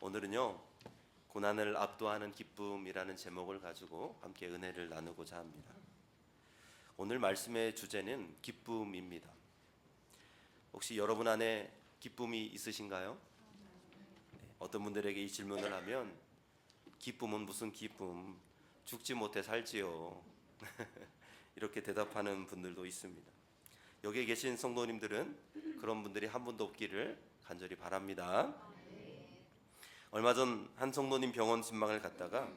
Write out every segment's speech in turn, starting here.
오늘은요, 고난을 압도하는 기쁨이라는 제목을 가지고 함께 은혜를 나누고자 합니다. 오늘 말씀의 주제는 기쁨입니다. 혹시 여러분 안에 기쁨이 있으신가요? 어떤 분들에게 이 질문을 하면 기쁨은 무슨 기쁨? 죽지 못해 살지요. 이렇게 대답하는 분들도 있습니다. 여기에 계신 성도님들은 그런 분들이 한 분도 없기를 간절히 바랍니다. 얼마 전 한 성도님 병원 진방을 갔다가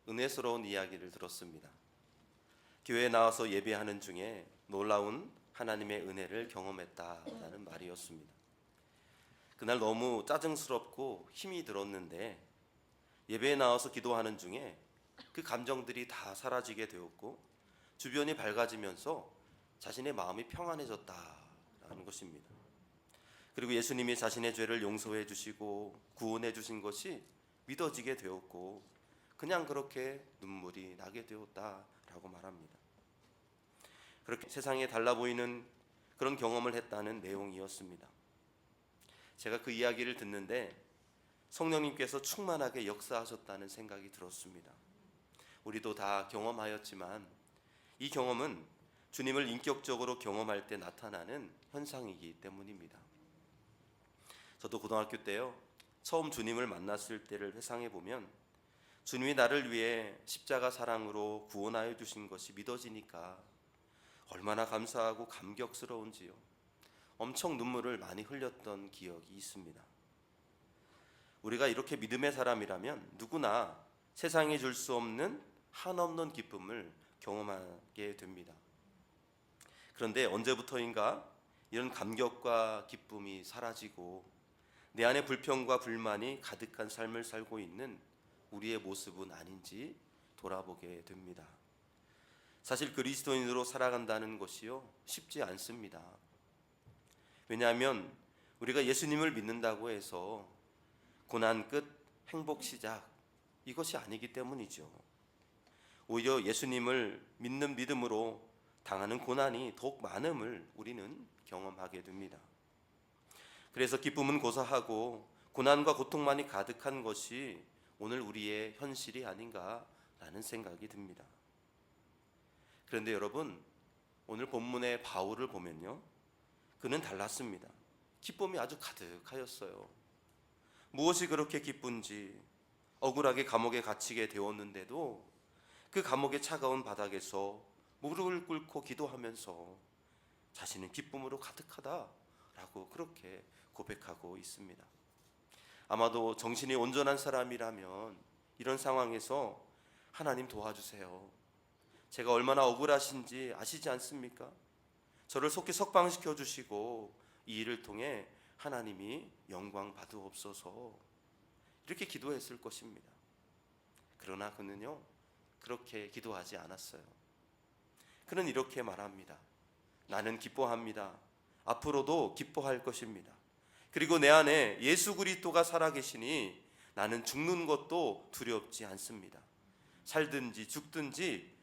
은혜스러운 이야기를 들었습니다. 교회에 나와서 예배하는 중에 놀라운 하나님의 은혜를 경험했다라는 말이었습니다. 그날 너무 짜증스럽고 힘이 들었는데 예배에 나와서 기도하는 중에 그 감정들이 다 사라지게 되었고 주변이 밝아지면서 자신의 마음이 평안해졌다라는 것입니다. 그리고 예수님이 자신의 죄를 용서해 주시고 구원해 주신 것이 믿어지게 되었고 그냥 그렇게 눈물이 나게 되었다라고 말합니다. 그렇게 세상에 달라 보이는 그런 경험을 했다는 내용이었습니다. 제가 그 이야기를 듣는데 성령님께서 충만하게 역사하셨다는 생각이 들었습니다. 우리도 다 경험하였지만 이 경험은 주님을 인격적으로 경험할 때 나타나는 현상이기 때문입니다. 저도 고등학교 때요, 처음 주님을 만났을 때를 회상해 보면 주님이 나를 위해 십자가 사랑으로 구원하여 주신 것이 믿어지니까 얼마나 감사하고 감격스러운지요. 엄청 눈물을 많이 흘렸던 기억이 있습니다. 우리가 이렇게 믿음의 사람이라면 누구나 세상에 줄 수 없는 한없는 기쁨을 경험하게 됩니다. 그런데 언제부터인가 이런 감격과 기쁨이 사라지고 내 안에 불평과 불만이 가득한 삶을 살고 있는 우리의 모습은 아닌지 돌아보게 됩니다. 사실 그리스도인으로 살아간다는 것이요, 쉽지 않습니다. 왜냐하면 우리가 예수님을 믿는다고 해서 고난 끝, 행복 시작, 이것이 아니기 때문이죠. 오히려 예수님을 믿는 믿음으로 당하는 고난이 더욱 많음을 우리는 경험하게 됩니다. 그래서 기쁨은 고사하고 고난과 고통만이 가득한 것이 오늘 우리의 현실이 아닌가라는 생각이 듭니다. 그런데 여러분, 오늘 본문의 바울을 보면요, 그는 달랐습니다. 기쁨이 아주 가득하였어요. 무엇이 그렇게 기쁜지, 억울하게 감옥에 갇히게 되었는데도 그 감옥의 차가운 바닥에서 무릎을 꿇고 기도하면서 자신은 기쁨으로 가득하다라고 그렇게 고백하고 있습니다. 아마도 정신이 온전한 사람이라면 이런 상황에서 하나님 도와주세요. 제가 얼마나 억울하신지 아시지 않습니까? 저를 속히 석방시켜 주시고 이 일을 통해 하나님이 영광 받으옵소서, 이렇게 기도했을 것입니다. 그러나 그는요, 그렇게 기도하지 않았어요. 그는 이렇게 말합니다. 나는 기뻐합니다. 앞으로도 기뻐할 것입니다. 그리고 내 안에 예수 그리스도가 살아계시니 나는 죽는 것도 두렵지 않습니다. 살든지 죽든지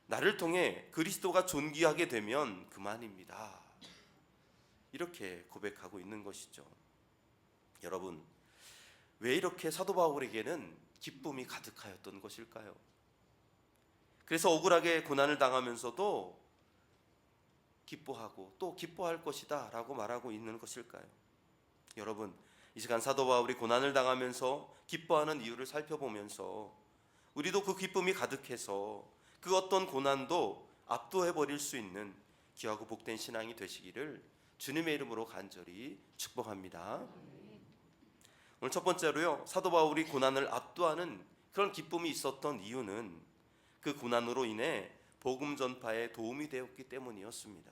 나를 통해 그리스도가 존귀하게 되면 그만입니다. 이렇게 고백하고 있는 것이죠. 여러분, 왜 이렇게 사도 바울에게는 기쁨이 가득하였던 것일까요? 그래서 억울하게 고난을 당하면서도 기뻐하고 또 기뻐할 것이다 라고 말하고 있는 것일까요? 여러분, 이 시간 사도 바울이 고난을 당하면서 기뻐하는 이유를 살펴보면서 우리도 그 기쁨이 가득해서 그 어떤 고난도 압도해버릴 수 있는 귀하고 복된 신앙이 되시기를 주님의 이름으로 간절히 축복합니다. 오늘 첫 번째로요, 사도 바울이 고난을 압도하는 그런 기쁨이 있었던 이유는 그 고난으로 인해 복음 전파에 도움이 되었기 때문이었습니다.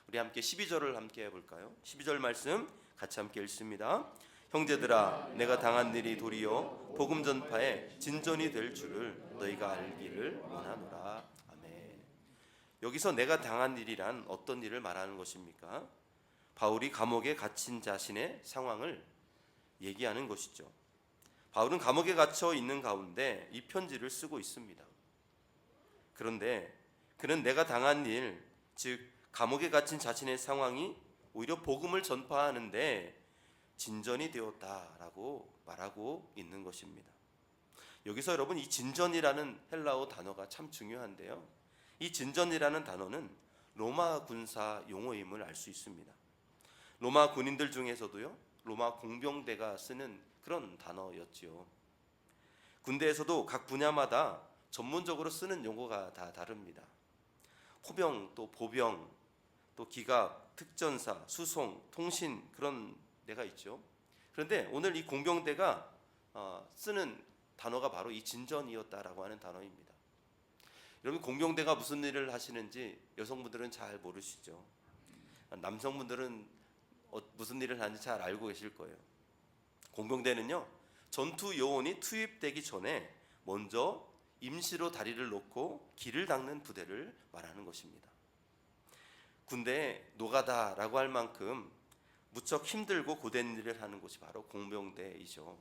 우리 함께 12절을 함께 해볼까요? 12절 말씀 같이 함께 읽습니다. 형제들아, 내가 당한 일이 도리어 복음 전파에 진전이 될 줄을 너희가 알기를 원하노라. 아멘. 여기서 내가 당한 일이란 어떤 일을 말하는 것입니까? 바울이 감옥에 갇힌 자신의 상황을 얘기하는 것이죠. 바울은 감옥에 갇혀 있는 가운데 이 편지를 쓰고 있습니다. 그런데 그는 내가 당한 일, 즉 감옥에 갇힌 자신의 상황이 오히려 복음을 전파하는데 진전이 되었다라고 말하고 있는 것입니다. 여기서 여러분, 이 진전이라는 헬라어 단어가 참 중요한데요. 이 진전이라는 단어는 로마 군사 용어임을 알 수 있습니다. 로마 군인들 중에서도요, 로마 공병대가 쓰는 그런 단어였지요. 군대에서도 각 분야마다 전문적으로 쓰는 용어가 다 다릅니다. 호병, 또 보병, 또 기갑, 특전사, 수송, 통신, 그런 데가 있죠. 그런데 오늘 이 공병대가 쓰는 단어가 바로 이 진전이었다라고 하는 단어입니다. 여러분, 공병대가 무슨 일을 하시는지 여성분들은 잘 모르시죠. 남성분들은 무슨 일을 하는지 잘 알고 계실 거예요. 공병대는요, 전투 요원이 투입되기 전에 먼저 임시로 다리를 놓고 길을 닦는 부대를 말하는 것입니다. 군대에 노가다라고 할 만큼 무척 힘들고 고된 일을 하는 곳이 바로 공병대이죠.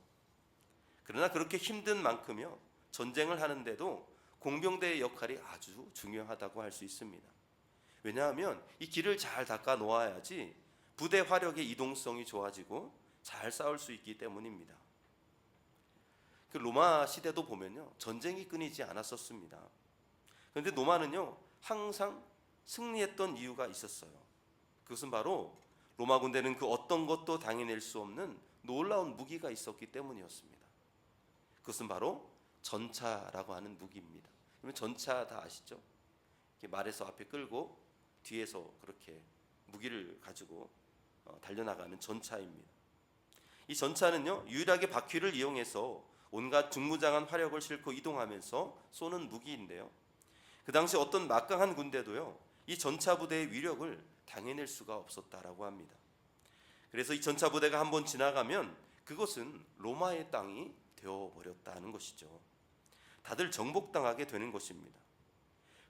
그러나 그렇게 힘든 만큼요, 전쟁을 하는데도 공병대의 역할이 아주 중요하다고 할 수 있습니다. 왜냐하면 이 길을 잘 닦아 놓아야지 부대 화력의 이동성이 좋아지고 잘 싸울 수 있기 때문입니다. 그 로마 시대도 보면요, 전쟁이 끊이지 않았었습니다. 그런데 로마는요, 항상 승리했던 이유가 있었어요. 그것은 바로 로마 군대는 그 어떤 것도 당해낼 수 없는 놀라운 무기가 있었기 때문이었습니다. 그것은 바로 전차라고 하는 무기입니다. 그러면 전차 다 아시죠? 이렇게 말에서 앞에 끌고 뒤에서 그렇게 무기를 가지고 달려나가는 전차입니다. 이 전차는요, 유일하게 바퀴를 이용해서 온갖 중무장한 화력을 싣고 이동하면서 쏘는 무기인데요, 그 당시 어떤 막강한 군대도요, 이 전차 부대의 위력을 당해낼 수가 없었다라고 합니다. 그래서 이 전차 부대가 한번 지나가면 그것은 로마의 땅이 되어버렸다는 것이죠. 다들 정복당하게 되는 것입니다.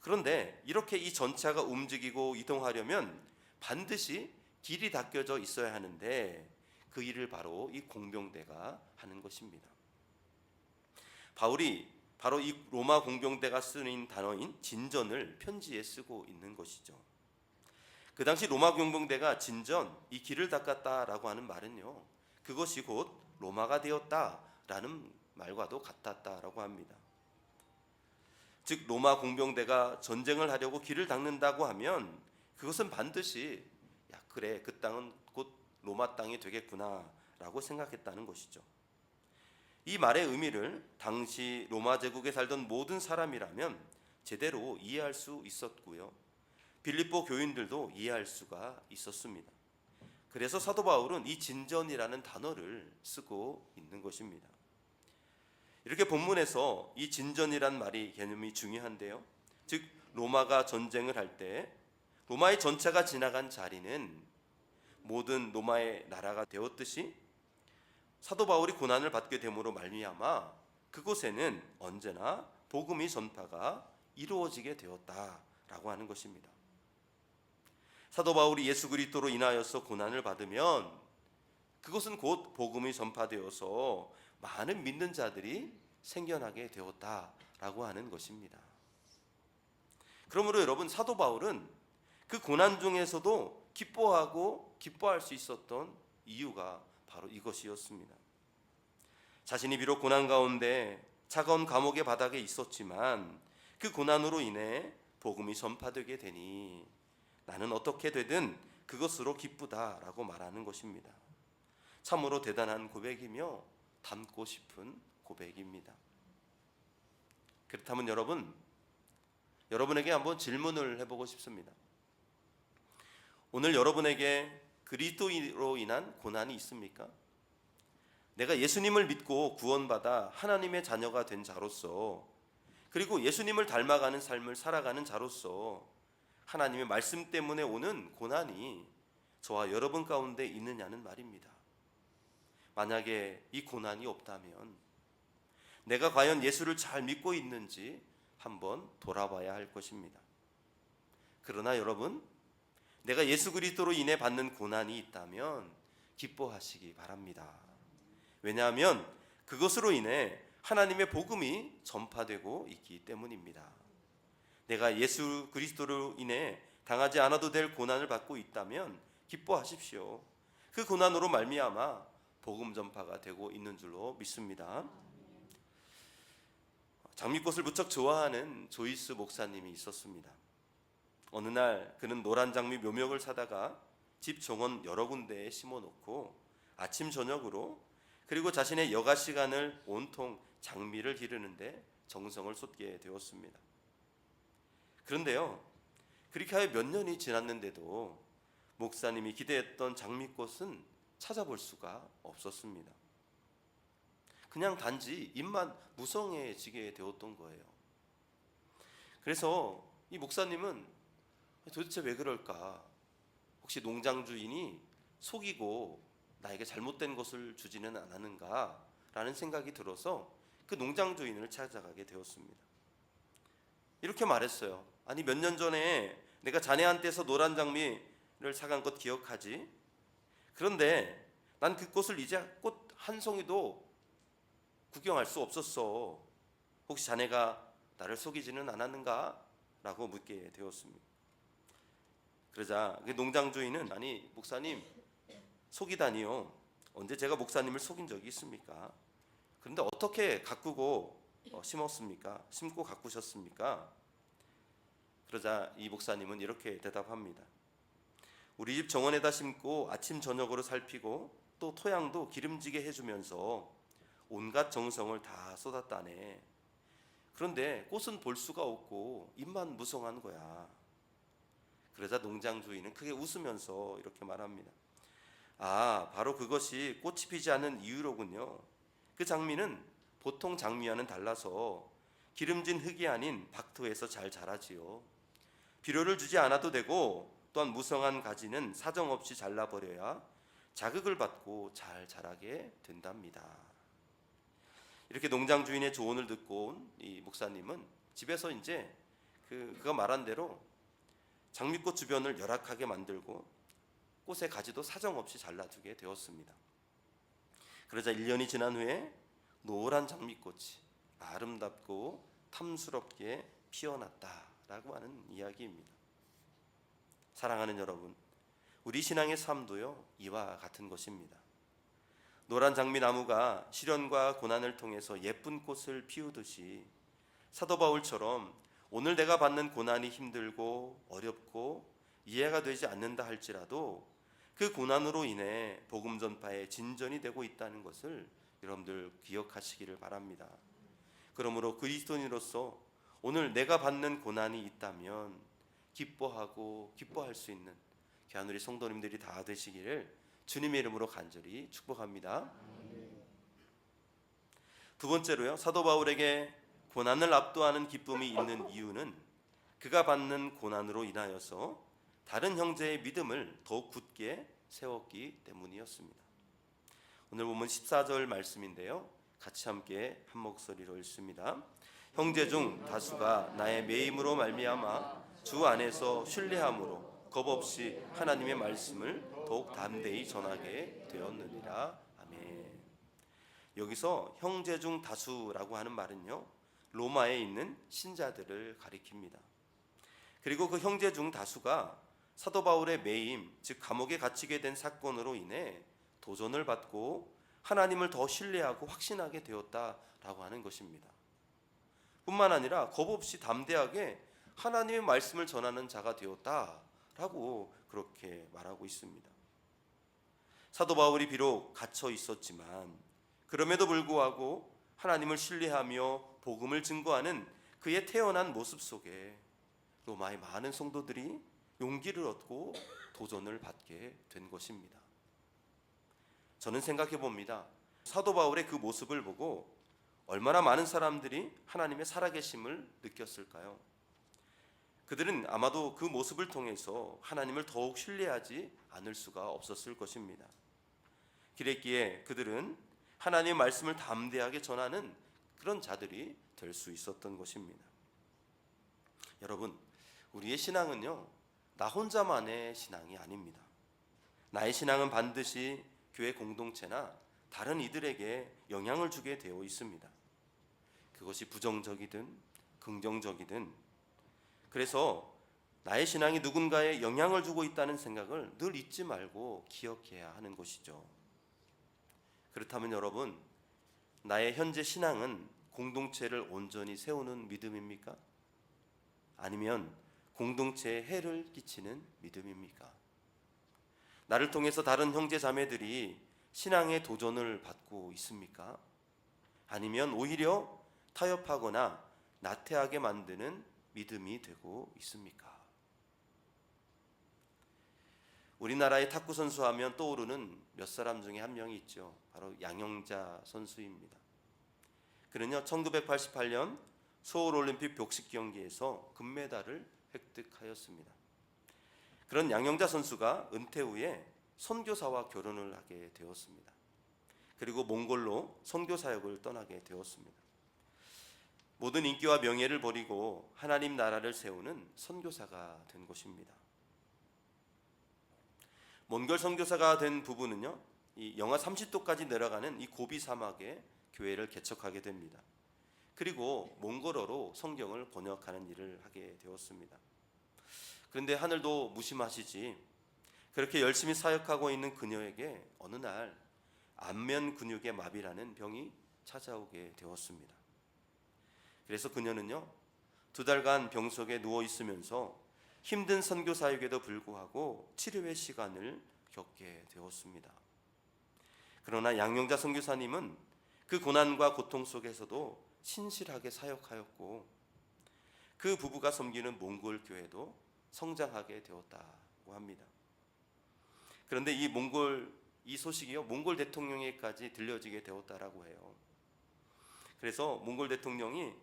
그런데 이렇게 이 전차가 움직이고 이동하려면 반드시 길이 닦여져 있어야 하는데 그 일을 바로 이 공병대가 하는 것입니다. 바울이 바로 이 로마 공병대가 쓰는 단어인 진전을 편지에 쓰고 있는 것이죠. 그 당시 로마 공병대가 진전, 이 길을 닦았다라고 하는 말은요, 그것이 곧 로마가 되었다라는 말과도 같았다라고 합니다. 즉, 로마 공병대가 전쟁을 하려고 길을 닦는다고 하면 그것은 반드시 그래, 그 땅은 곧 로마 땅이 되겠구나라고 생각했다는 것이죠. 이 말의 의미를 당시 로마 제국에 살던 모든 사람이라면 제대로 이해할 수 있었고요, 빌립보 교인들도 이해할 수가 있었습니다. 그래서 사도 바울은 이 진전이라는 단어를 쓰고 있는 것입니다. 이렇게 본문에서 이 진전이란 말이 개념이 중요한데요, 즉 로마가 전쟁을 할 때 로마의 전차가 지나간 자리는 모든 로마의 나라가 되었듯이 사도 바울이 고난을 받게 됨으로 말미암아 그곳에는 언제나 복음의 전파가 이루어지게 되었다라고 하는 것입니다. 사도 바울이 예수 그리스도로 인하여서 고난을 받으면 그것은 곧 복음이 전파되어서 많은 믿는 자들이 생겨나게 되었다라고 하는 것입니다. 그러므로 여러분, 사도 바울은 그 고난 중에서도 기뻐하고 기뻐할 수 있었던 이유가 바로 이것이었습니다. 자신이 비록 고난 가운데 차가운 감옥의 바닥에 있었지만 그 고난으로 인해 복음이 전파되게 되니 나는 어떻게 되든 그것으로 기쁘다라고 말하는 것입니다. 참으로 대단한 고백이며 담고 싶은 고백입니다. 그렇다면 여러분에게 한번 질문을 해보고 싶습니다. 오늘 여러분에게 그리스도로 인한 고난이 있습니까? 내가 예수님을 믿고 구원받아 하나님의 자녀가 된 자로서, 그리고 예수님을 닮아가는 삶을 살아가는 자로서 하나님의 말씀 때문에 오는 고난이 저와 여러분 가운데 있느냐는 말입니다. 만약에 이 고난이 없다면 내가 과연 예수를 잘 믿고 있는지 한번 돌아봐야 할 것입니다. 그러나 여러분, 내가 예수 그리스도로 인해 받는 고난이 있다면 기뻐하시기 바랍니다. 왜냐하면 그것으로 인해 하나님의 복음이 전파되고 있기 때문입니다. 내가 예수 그리스도로 인해 당하지 않아도 될 고난을 받고 있다면 기뻐하십시오. 그 고난으로 말미암아 복음 전파가 되고 있는 줄로 믿습니다. 장미꽃을 무척 좋아하는 조이스 목사님이 있었습니다. 어느 날 그는 노란 장미 묘목을 사다가 집 정원 여러 군데에 심어놓고 아침 저녁으로 그리고 자신의 여가 시간을 온통 장미를 기르는데 정성을 쏟게 되었습니다. 그런데요, 그렇게 하여 몇 년이 지났는데도 목사님이 기대했던 장미꽃은 찾아볼 수가 없었습니다. 그냥 단지 잎만 무성해지게 되었던 거예요. 그래서 이 목사님은 도대체 왜 그럴까? 혹시 농장 주인이 속이고 나에게 잘못된 것을 주지는 않았는가? 라는 생각이 들어서 그 농장 주인을 찾아가게 되었습니다. 이렇게 말했어요. 아니, 몇 년 전에 내가 자네한테서 노란 장미를 사간 것 기억하지? 그런데 난 그 꽃을 이제 꽃 한 송이도 구경할 수 없었어. 혹시 자네가 나를 속이지는 않았는가? 라고 묻게 되었습니다. 그러자 그 농장 주인은 아니 목사님, 속이다니요. 언제 제가 목사님을 속인 적이 있습니까? 그런데 어떻게 가꾸고 심었습니까? 심고 가꾸셨습니까? 그러자 이 목사님은 이렇게 대답합니다. 우리 집 정원에다 심고 아침 저녁으로 살피고 또 토양도 기름지게 해주면서 온갖 정성을 다 쏟았다네. 그런데 꽃은 볼 수가 없고 잎만 무성한 거야. 그러자 농장 주인은 크게 웃으면서 이렇게 말합니다. 아, 바로 그것이 꽃이 피지 않는 이유로군요. 그 장미는 보통 장미와는 달라서 기름진 흙이 아닌 박토에서 잘 자라지요. 비료를 주지 않아도 되고 또한 무성한 가지는 사정없이 잘라버려야 자극을 받고 잘 자라게 된답니다. 이렇게 농장 주인의 조언을 듣고 온 이 목사님은 집에서 이제 그가 말한 대로 장미꽃 주변을 열악하게 만들고 꽃의 가지도 사정없이 잘라두게 되었습니다. 그러자 1년이 지난 후에 노란 장미꽃이 아름답고 탐스럽게 피어났다라고 하는 이야기입니다. 사랑하는 여러분, 우리 신앙의 삶도요 이와 같은 것입니다. 노란 장미나무가 시련과 고난을 통해서 예쁜 꽃을 피우듯이 사도 바울처럼 오늘 내가 받는 고난이 힘들고 어렵고 이해가 되지 않는다 할지라도 그 고난으로 인해 복음 전파에 진전이 되고 있다는 것을 여러분들 기억하시기를 바랍니다. 그러므로 그리스도인으로서 오늘 내가 받는 고난이 있다면 기뻐하고 기뻐할 수 있는 귀한 우리 성도님들이 다 되시기를 주님의 이름으로 간절히 축복합니다. 두 번째로요, 사도 바울에게 고난을 압도하는 기쁨이 있는 이유는 그가 받는 고난으로 인하여서 다른 형제의 믿음을 더욱 굳게 세웠기 때문이었습니다. 오늘 보면 14절 말씀인데요, 같이 함께 한 목소리로 읽습니다. 형제 중 다수가 나의 매임으로 말미암아 주 안에서 신뢰함으로 겁없이 하나님의 말씀을 더욱 담대히 전하게 되었느니라. 아멘. 여기서 형제 중 다수라고 하는 말은요, 로마에 있는 신자들을 가리킵니다. 그리고 그 형제 중 다수가 사도 바울의 매임, 즉 감옥에 갇히게 된 사건으로 인해 도전을 받고 하나님을 더 신뢰하고 확신하게 되었다라고 하는 것입니다. 뿐만 아니라 겁없이 담대하게 하나님의 말씀을 전하는 자가 되었다라고 그렇게 말하고 있습니다. 사도 바울이 비록 갇혀 있었지만 그럼에도 불구하고 하나님을 신뢰하며 복음을 증거하는 그의 태어난 모습 속에 로마의 많은 성도들이 용기를 얻고 도전을 받게 된 것입니다. 저는 생각해 봅니다. 사도 바울의 그 모습을 보고 얼마나 많은 사람들이 하나님의 살아계심을 느꼈을까요? 그들은 아마도 그 모습을 통해서 하나님을 더욱 신뢰하지 않을 수가 없었을 것입니다. 그랬기에 그들은 하나님의 말씀을 담대하게 전하는 그런 자들이 될 수 있었던 것입니다. 여러분, 우리의 신앙은요, 나 혼자만의 신앙이 아닙니다. 나의 신앙은 반드시 교회 공동체나 다른 이들에게 영향을 주게 되어 있습니다. 그것이 부정적이든 긍정적이든. 그래서 나의 신앙이 누군가에 영향을 주고 있다는 생각을 늘 잊지 말고 기억해야 하는 것이죠. 그렇다면 여러분, 나의 현재 신앙은 공동체를 온전히 세우는 믿음입니까? 아니면 공동체에 해를 끼치는 믿음입니까? 나를 통해서 다른 형제 자매들이 신앙의 도전을 받고 있습니까? 아니면 오히려 타협하거나 나태하게 만드는 믿음이 되고 있습니까? 우리나라의 탁구 선수 하면 떠오르는 몇 사람 중에 한 명이 있죠. 바로 양영자 선수입니다. 그는요 1988년 서울올림픽 복식 경기에서 금메달을 획득하였습니다. 그런 양영자 선수가 은퇴 후에 선교사와 결혼을 하게 되었습니다. 그리고 몽골로 선교 사역을 떠나게 되었습니다. 모든 인기와 명예를 버리고 하나님 나라를 세우는 선교사가 된 것입니다. 몽골 선교사가 된 부부는요, 이 영하 30도까지 내려가는 이 고비 사막에 교회를 개척하게 됩니다. 그리고 몽골어로 성경을 번역하는 일을 하게 되었습니다. 그런데 하늘도 무심하시지, 그렇게 열심히 사역하고 있는 그녀에게 어느 날 안면 근육의 마비라는 병이 찾아오게 되었습니다. 그래서 그녀는요 2달간 병석에 누워 있으면서 힘든 선교 사역에도 불구하고 치료의 시간을 겪게 되었습니다. 그러나 양영자 선교사님은 그 고난과 고통 속에서도 신실하게 사역하였고, 그 부부가 섬기는 몽골 교회도 성장하게 되었다고 합니다. 그런데 이 소식이요 몽골 대통령에까지 들려지게 되었다라고 해요. 그래서 몽골 대통령이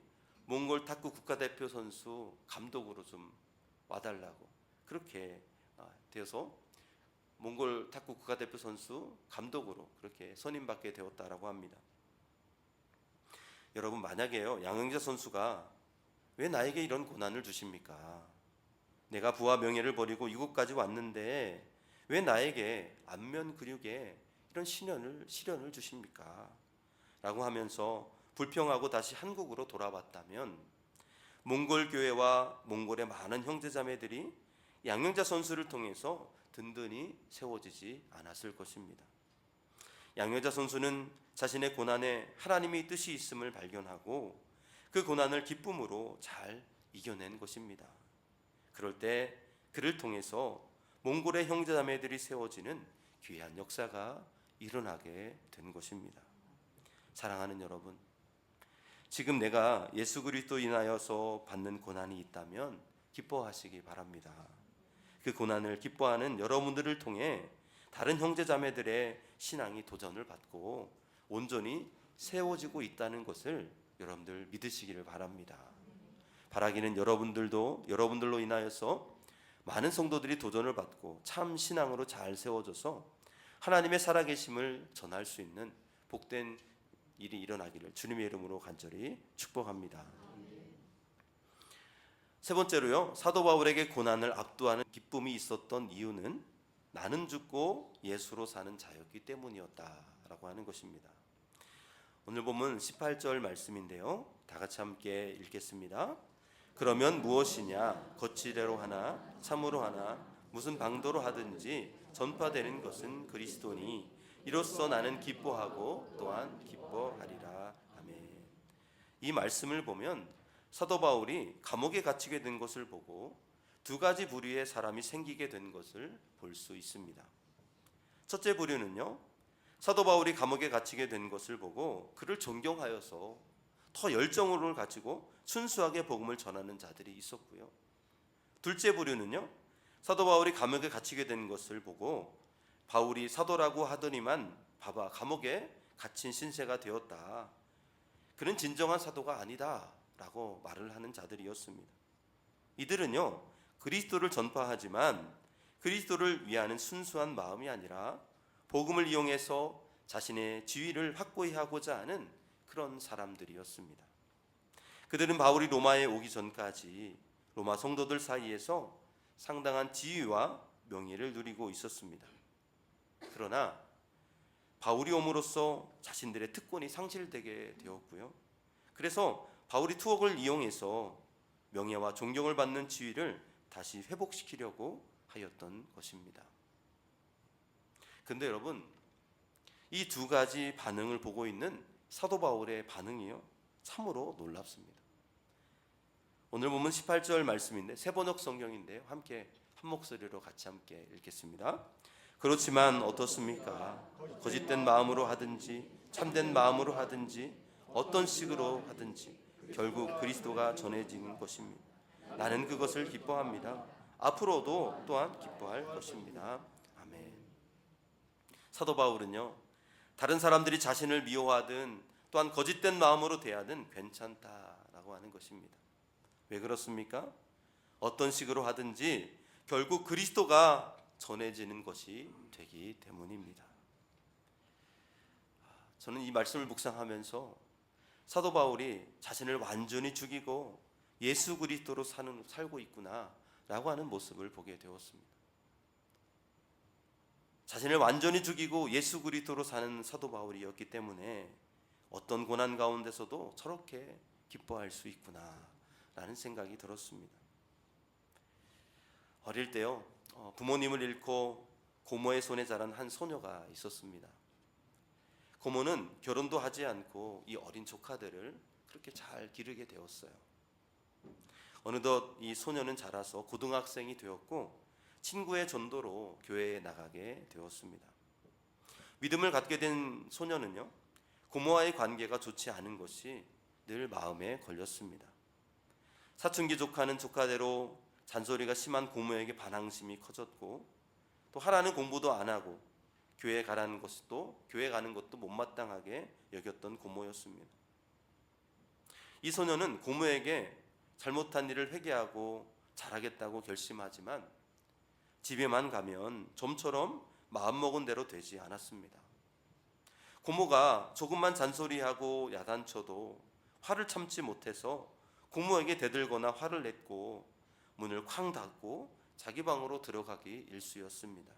몽골 탁구 국가대표 선수 감독으로 좀 와달라고 그렇게 되어서 몽골 탁구 국가대표 선수 감독으로 그렇게 선임받게 되었다라고 합니다. 여러분, 만약에요 양영자 선수가 왜 나에게 이런 고난을 주십니까? 내가 부와 명예를 버리고 이곳까지 왔는데 왜 나에게 안면 근육에 이런 시련을 주십니까? 라고 하면서 불평하고 다시 한국으로 돌아왔다면 몽골 교회와 몽골의 많은 형제자매들이 양영자 선수를 통해서 든든히 세워지지 않았을 것입니다. 양영자 선수는 자신의 고난에 하나님의 뜻이 있음을 발견하고 그 고난을 기쁨으로 잘 이겨낸 것입니다. 그럴 때 그를 통해서 몽골의 형제자매들이 세워지는 귀한 역사가 일어나게 된 것입니다. 사랑하는 여러분, 지금 내가 예수 그리스도 인하여서 받는 고난이 있다면 기뻐하시기 바랍니다. 그 고난을 기뻐하는 여러분들을 통해 다른 형제자매들의 신앙이 도전을 받고 온전히 세워지고 있다는 것을 여러분들 믿으시기를 바랍니다. 바라기는 여러분들로 인하여서 많은 성도들이 도전을 받고 참 신앙으로 잘 세워져서 하나님의 살아계심을 전할 수 있는 복된 일이 일어나기를 주님의 이름으로 간절히 축복합니다. 세 번째로요, 사도 바울에게 고난을 압도하는 기쁨이 있었던 이유는 나는 죽고 예수로 사는 자였기 때문이었다라고 하는 것입니다. 오늘 본문 18절 말씀인데요, 다 같이 함께 읽겠습니다. 그러면 무엇이냐, 거칠애로 하나 참으로 하나 무슨 방도로 하든지 전파되는 것은 그리스도니 이로써 나는 기뻐하고 또한 기뻐하리라. 아멘. 이 말씀을 보면 사도 바울이 감옥에 갇히게 된 것을 보고 두 가지 부류의 사람이 생기게 된 것을 볼 수 있습니다. 첫째 부류는요, 사도 바울이 감옥에 갇히게 된 것을 보고 그를 존경하여서 더 열정을 가지고 순수하게 복음을 전하는 자들이 있었고요. 둘째 부류는요, 사도 바울이 감옥에 갇히게 된 것을 보고 바울이 사도라고 하더니만 봐봐 감옥에 갇힌 신세가 되었다, 그는 진정한 사도가 아니다 라고 말을 하는 자들이었습니다. 이들은요 그리스도를 전파하지만 그리스도를 위하는 순수한 마음이 아니라 복음을 이용해서 자신의 지위를 확고히 하고자 하는 그런 사람들이었습니다. 그들은 바울이 로마에 오기 전까지 로마 성도들 사이에서 상당한 지위와 명예를 누리고 있었습니다. 그러나 바울이 옴으로써 자신들의 특권이 상실되게 되었고요. 그래서 바울이 투옥을 이용해서 명예와 존경을 받는 지위를 다시 회복시키려고 하였던 것입니다. 근데 여러분, 이 두 가지 반응을 보고 있는 사도 바울의 반응이요, 참으로 놀랍습니다. 오늘 본문 18절 말씀인데 세번역 성경인데요, 함께 한 목소리로 같이 함께 읽겠습니다. 그렇지만 어떻습니까? 거짓된 마음으로 하든지 참된 마음으로 하든지 어떤 식으로 하든지 결국 그리스도가 전해지는 것입니다. 나는 그것을 기뻐합니다. 앞으로도 또한 기뻐할 것입니다. 아멘. 사도 바울은요, 다른 사람들이 자신을 미워하든 또한 거짓된 마음으로 대하든 괜찮다라고 하는 것입니다. 왜 그렇습니까? 어떤 식으로 하든지 결국 그리스도가 전해지는 것이 되기 때문입니다. 저는 이 말씀을 묵상하면서 사도 바울이 자신을 완전히 죽이고 예수 그리스도로 살고 있구나라고 하는 모습을 보게 되었습니다. 자신을 완전히 죽이고 예수 그리스도로 사는 사도 바울이었기 때문에 어떤 고난 가운데서도 저렇게 기뻐할 수 있구나라는 생각이 들었습니다. 어릴 때요, 부모님을 잃고 고모의 손에 자란 한 소녀가 있었습니다. 고모는 결혼도 하지 않고 이 어린 조카들을 그렇게 잘 기르게 되었어요. 어느덧 이 소녀는 자라서 고등학생이 되었고 친구의 전도로 교회에 나가게 되었습니다. 믿음을 갖게 된 소녀는요, 고모와의 관계가 좋지 않은 것이 늘 마음에 걸렸습니다. 사춘기 조카는 조카대로 잔소리가 심한 고모에게 반항심이 커졌고, 또 하라는 공부도 안 하고 교회 가는 것도 못마땅하게 여겼던 고모였습니다. 이 소녀는 고모에게 잘못한 일을 회개하고 잘하겠다고 결심하지만 집에만 가면 좀처럼 마음먹은 대로 되지 않았습니다. 고모가 조금만 잔소리하고 야단쳐도 화를 참지 못해서 고모에게 대들거나 화를 냈고 문을 쾅 닫고 자기 방으로 들어가기 일쑤였습니다.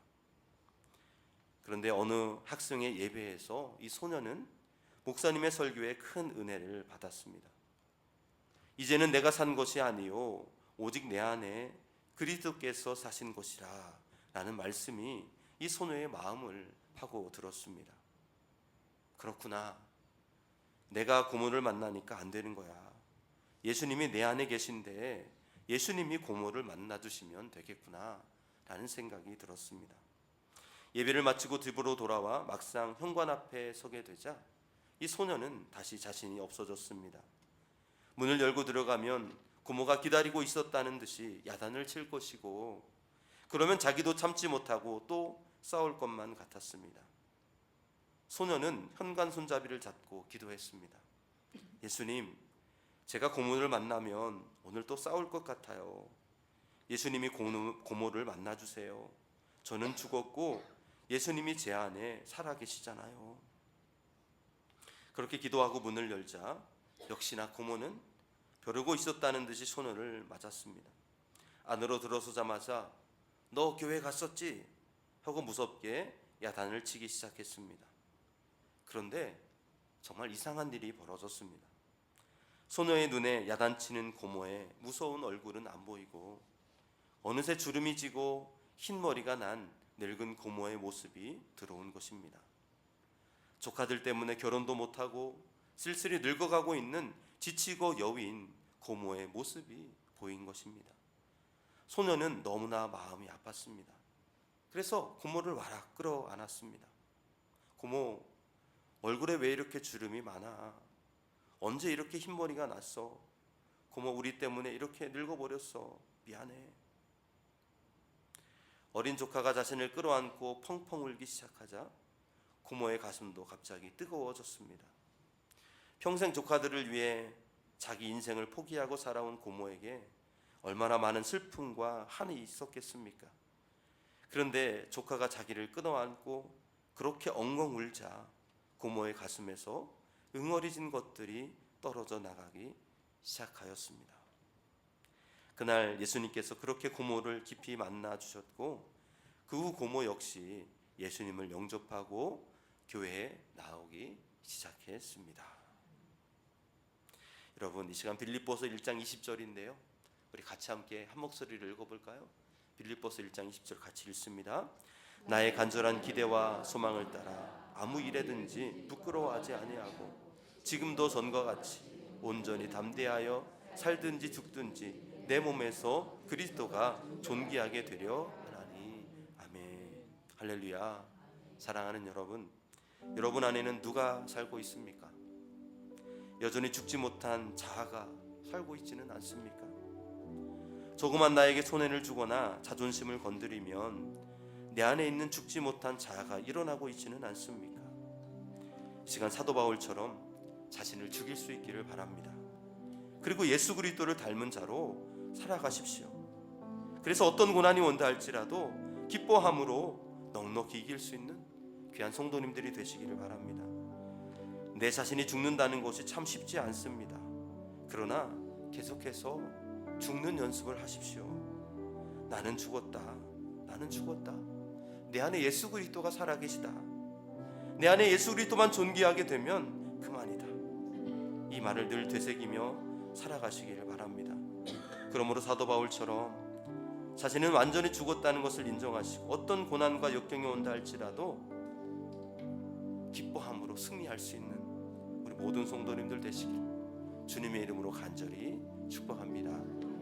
그런데 어느 학생의 예배에서 이 소녀는 목사님의 설교에 큰 은혜를 받았습니다. 이제는 내가 산 것이 아니요 오직 내 안에 그리스도께서 사신 것이라 라는 말씀이 이 소녀의 마음을 파고들었습니다. 그렇구나, 내가 고모를 만나니까 안 되는 거야. 예수님이 내 안에 계신데 예수님이 고모를 만나주시면 되겠구나 라는 생각이 들었습니다. 예배를 마치고 집으로 돌아와 막상 현관 앞에 서게 되자 이 소녀는 다시 자신이 없어졌습니다. 문을 열고 들어가면 고모가 기다리고 있었다는 듯이 야단을 칠 것이고, 그러면 자기도 참지 못하고 또 싸울 것만 같았습니다. 소녀는 현관 손잡이를 잡고 기도했습니다. 예수님, 제가 고모를 만나면 오늘 또 싸울 것 같아요. 예수님이 고모를 만나주세요. 저는 죽었고 예수님이 제 안에 살아계시잖아요. 그렇게 기도하고 문을 열자 역시나 고모는 벼르고 있었다는 듯이 소녀를 맞았습니다. 안으로 들어서자마자 너 교회 갔었지? 하고 무섭게 야단을 치기 시작했습니다. 그런데 정말 이상한 일이 벌어졌습니다. 소녀의 눈에 야단치는 고모의 무서운 얼굴은 안 보이고 어느새 주름이 지고 흰머리가 난 늙은 고모의 모습이 들어온 것입니다. 조카들 때문에 결혼도 못하고 쓸쓸히 늙어가고 있는 지치고 여윈 고모의 모습이 보인 것입니다. 소녀는 너무나 마음이 아팠습니다. 그래서 고모를 와락 끌어안았습니다. 고모, 얼굴에 왜 이렇게 주름이 많아? 언제 이렇게 흰머리가 났어? 고모, 우리 때문에 이렇게 늙어버렸어. 미안해. 어린 조카가 자신을 끌어안고 펑펑 울기 시작하자 고모의 가슴도 갑자기 뜨거워졌습니다. 평생 조카들을 위해 자기 인생을 포기하고 살아온 고모에게 얼마나 많은 슬픔과 한이 있었겠습니까? 그런데 조카가 자기를 끌어안고 그렇게 엉엉 울자 고모의 가슴에서 응어리진 것들이 떨어져 나가기 시작하였습니다. 그날 예수님께서 그렇게 고모를 깊이 만나 주셨고 그 후 고모 역시 예수님을 영접하고 교회에 나오기 시작했습니다. 여러분, 이 시간 빌립보서 1장 20절인데요. 우리 같이 함께 한 목소리를 읽어볼까요? 빌립보서 1장 20절 같이 읽습니다. 나의 간절한 기대와 소망을 따라 아무 일에든지 부끄러워하지 아니하고 지금도 전과 같이 온전히 담대하여 살든지 죽든지 내 몸에서 그리스도가 존귀하게 되려 하나니. 아멘. 할렐루야. 사랑하는 여러분, 여러분 안에는 누가 살고 있습니까? 여전히 죽지 못한 자아가 살고 있지는 않습니까? 조그만 나에게 손해를 주거나 자존심을 건드리면 내 안에 있는 죽지 못한 자아가 일어나고 있지는 않습니까? 이 시간 사도 바울처럼 자신을 죽일 수 있기를 바랍니다. 그리고 예수 그리스도를 닮은 자로 살아가십시오. 그래서 어떤 고난이 온다 할지라도 기뻐함으로 넉넉히 이길 수 있는 귀한 성도님들이 되시기를 바랍니다. 내 자신이 죽는다는 것이 참 쉽지 않습니다. 그러나 계속해서 죽는 연습을 하십시오. 나는 죽었다. 나는 죽었다. 내 안에 예수 그리스도가 살아계시다. 내 안에 예수 그리스도만 존귀하게 되면 그만이다. 이 말을 늘 되새기며 살아가시기를 바랍니다. 그러므로 사도 바울처럼 자신은 완전히 죽었다는 것을 인정하시고 어떤 고난과 역경이 온다 할지라도 기뻐함으로 승리할 수 있는 우리 모든 성도님들 되시길 주님의 이름으로 간절히 축복합니다.